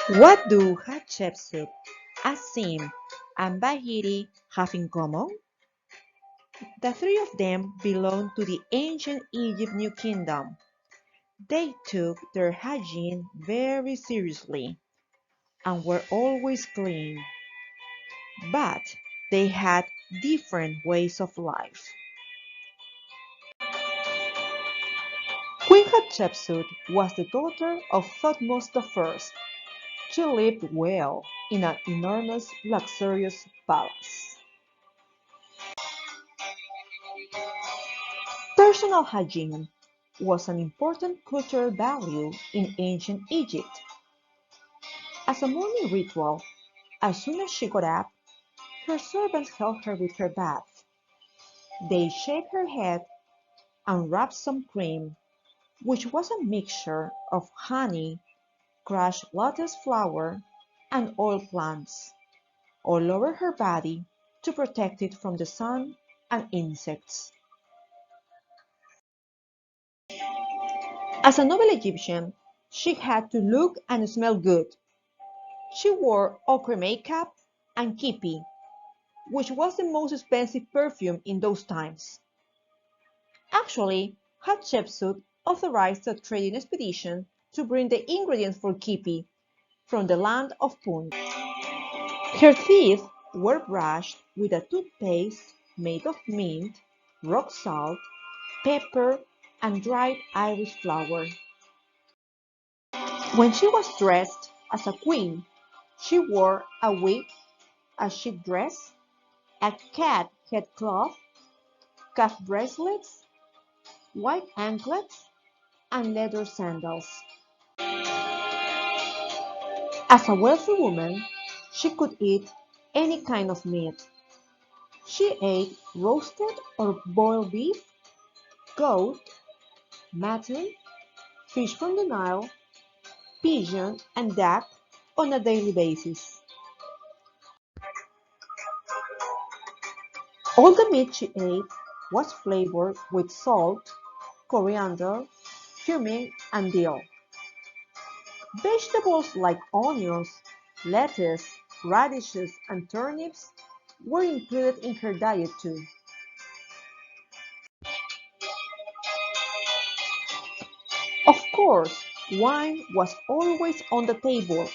What do Hatshepsut, Asim, and Bahiti have in common? The three of them belong to the ancient Egypt New Kingdom. They took their hygiene very seriously and were always clean, but they had different ways of life. Queen Hatshepsut was the daughter of Thutmose I. She lived well in an enormous, luxurious palace. Personal hygiene was an important cultural value in ancient Egypt. As a morning ritual, as soon as she got up, her servants helped her with her bath. They shaved her head and rubbed some cream, which was a mixture of honey, crushed lotus flower, and oil plants, all over her body to protect it from the sun and insects. As a noble Egyptian, she had to look and smell good. She wore ochre makeup and kepi, which was the most expensive perfume in those times. Actually, Hatshepsut authorized a trading expedition to bring the ingredients for kepi from the land of Punt. Her teeth were brushed with a toothpaste made of mint, rock salt, pepper, and dried iris flower. When she was dressed as a queen, she wore a wig, a chic dress, a cat headcloth, cuff bracelets, white anklets, and leather sandals. As a wealthy woman, she could eat any kind of meat. She ate roasted or boiled beef, goat, mutton, fish from the Nile, pigeon, and duck on a daily basis. All the meat she ate was flavored with salt, coriander, cumin, and dill. Vegetables like onions, lettuce, radishes, and turnips were included in her diet too. Of course, wine was always on the table,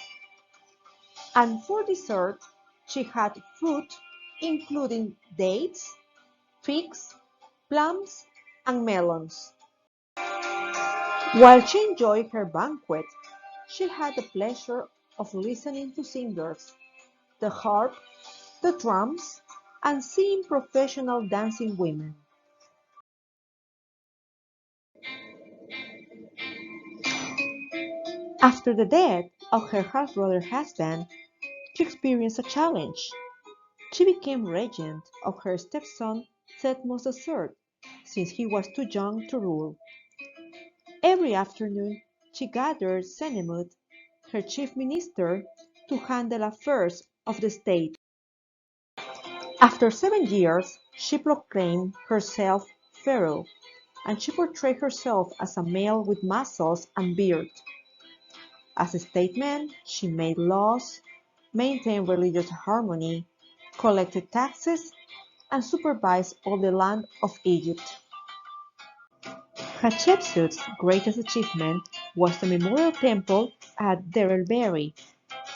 and for dessert she had fruit including dates, figs, plums, and melons. While she enjoyed her banquet, she had the pleasure of listening to singers, the harp, the drums, and seeing professional dancing women. After the death of her half-brother husband, she experienced a challenge. She became regent of her stepson Thutmose III, since he was too young to rule. Every afternoon she gathered Senemut, her chief minister, to handle affairs of the state. After 7 years, she proclaimed herself pharaoh, and she portrayed herself as a male with muscles and beard. As a statesman, she made laws, maintained religious harmony, collected taxes, and supervised all the land of Egypt. Hatshepsut's greatest achievement was the memorial temple at Deir el-Bahri,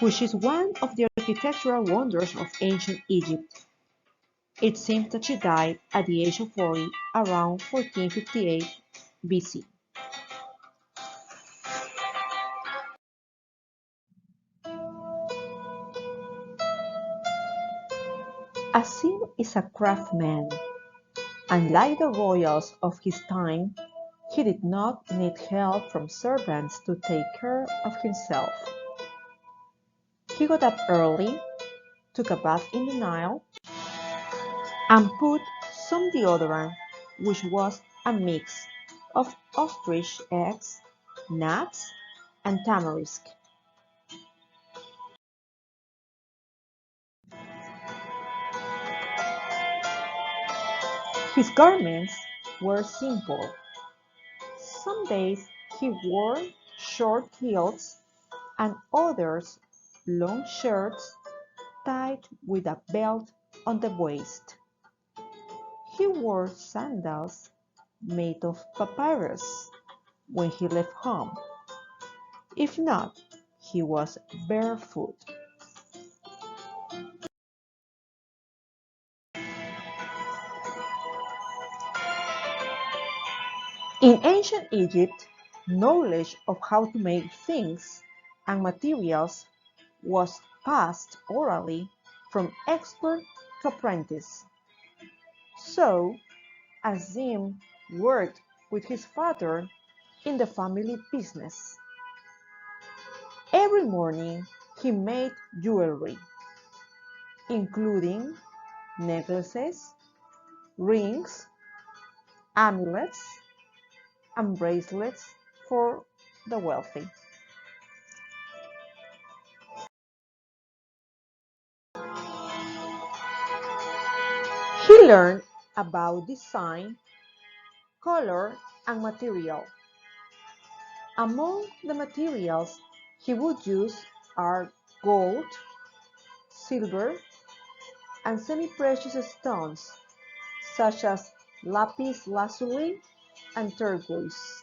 which is one of the architectural wonders of ancient Egypt. It seems that she died at the age of 40 around 1458 BC. Asim is a craftsman. Unlike the royals of his time, he did not need help from servants to take care of himself. He got up early, took a bath in the Nile, and put some deodorant, which was a mix of ostrich eggs, nuts, and tamarisk. His garments were simple. Some days he wore short kilts, and others long shirts tied with a belt on the waist. He wore sandals made of papyrus when he left home. If not, he was barefoot. In ancient Egypt, knowledge of how to make things and materials was passed orally from expert to apprentice. So, Asim worked with his father in the family business. Every morning he made jewelry, including necklaces, rings, amulets, and bracelets for the wealthy. He learned about design, color, and material. Among the materials he would use are gold, silver, and semi-precious stones such as lapis lazuli and turquoise,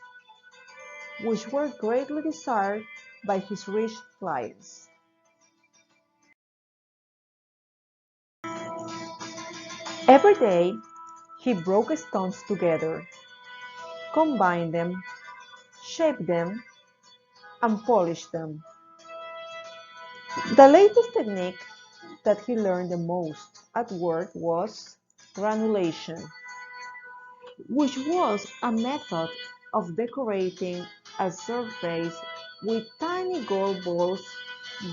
which were greatly desired by his rich clients. Every day he broke stones together, combined them, shaped them, and polished them. The latest technique that he learned the most at work was granulation, which was a method of decorating a surface with tiny gold balls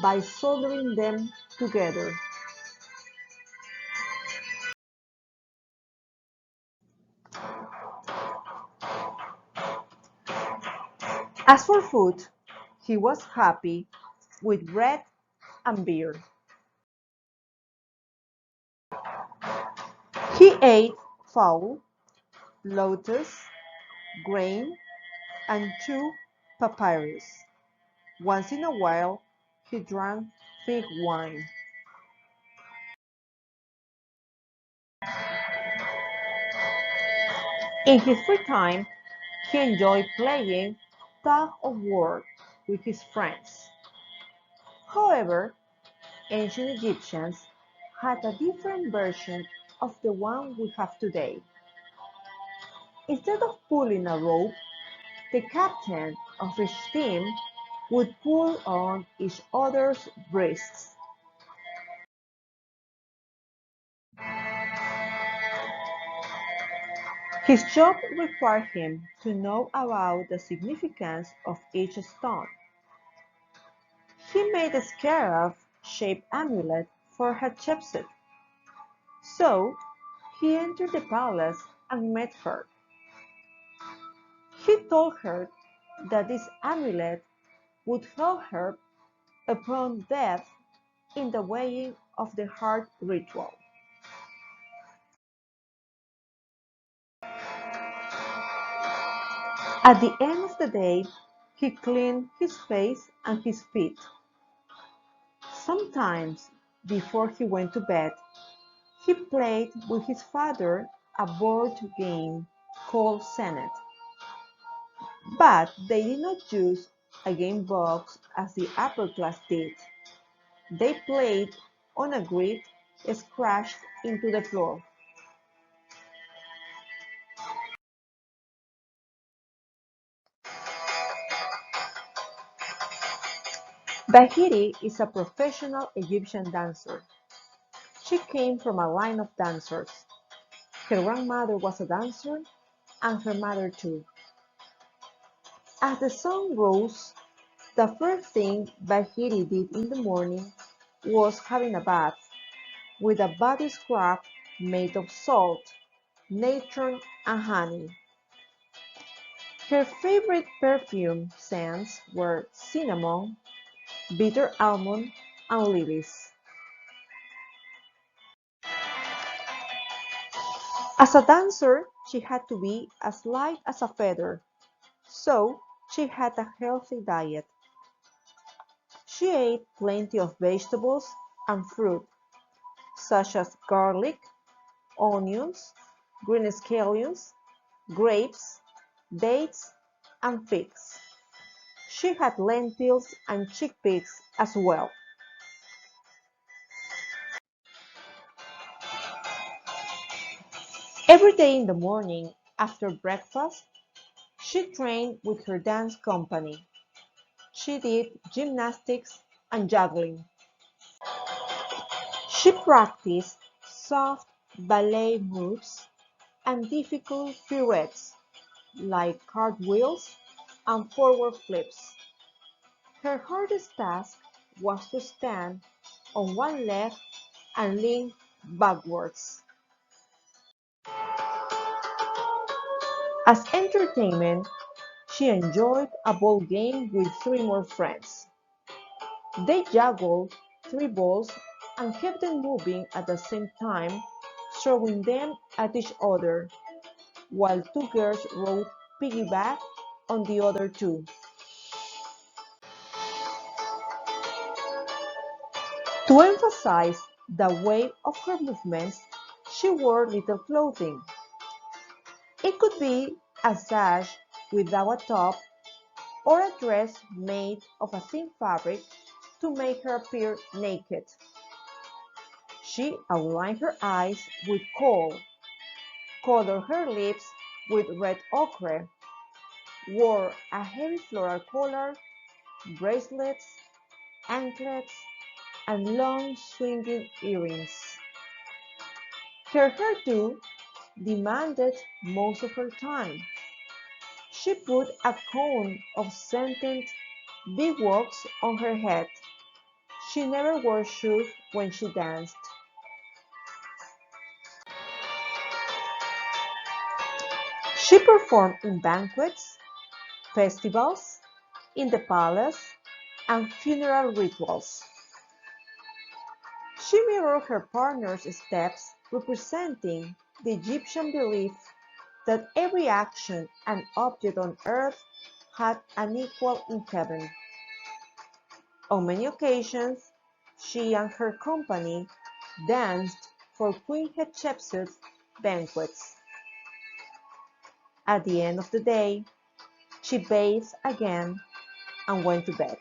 by soldering them together. As for food, he was happy with bread and beer. He ate fowl, lotus, grain, and chewed papyrus. Once in a while, he drank fig wine. In his free time, he enjoyed playing tug of war with his friends. However, ancient Egyptians had a different version of the one we have today. Instead of pulling a rope, the captain of each team would pull on each other's wrists. His job required him to know about the significance of each stone. He made a scarab-shaped amulet for Hatshepsut. So he entered the palace and met her. He told her that this amulet would help her upon death in the weighing of the heart ritual. At the end of the day, he cleaned his face and his feet. Sometimes, before he went to bed, he played with his father a board game called Senet, but they did not use a game box as the upper class did. They played on a grid scratched into the floor. Bahiti is a professional Egyptian dancer. She came from a line of dancers. Her grandmother was a dancer, and her mother too. As the sun rose, the first thing Bahiti did in the morning was having a bath with a body scrub made of salt, natron, and honey. Her favorite perfume scents were cinnamon, bitter almond, and lilies. As a dancer, she had to be as light as a feather, so she had a healthy diet. She ate plenty of vegetables and fruit, such as garlic, onions, green scallions, grapes, dates, and figs. She had lentils and chickpeas as well. Every day in the morning, after breakfast, she trained with her dance company. She did gymnastics and juggling. She practiced soft ballet moves and difficult pirouettes like cartwheels and forward flips. Her hardest task was to stand on one leg and lean backwards. As entertainment, she enjoyed a ball game with three more friends. They juggled three balls and kept them moving at the same time, throwing them at each other, while two girls rode piggyback on the other two. To emphasize the weight of her movements, she wore little clothing. It could be a sash without a top or a dress made of a thin fabric to make her appear naked. She outlined her eyes with kohl, colored her lips with red ochre, wore a heavy floral collar, bracelets, anklets, and long swinging earrings. Her hairdo demanded most of her time. She put a cone of scented beeswax on her head. She never wore shoes when she danced. She performed in banquets, festivals, in the palace, and funeral rituals. She mirrored her partner's steps, representing the Egyptian belief that every action and object on earth had an equal in heaven. On many occasions, she and her company danced for Queen Hatshepsut's banquets. At the end of the day, she bathed again and went to bed.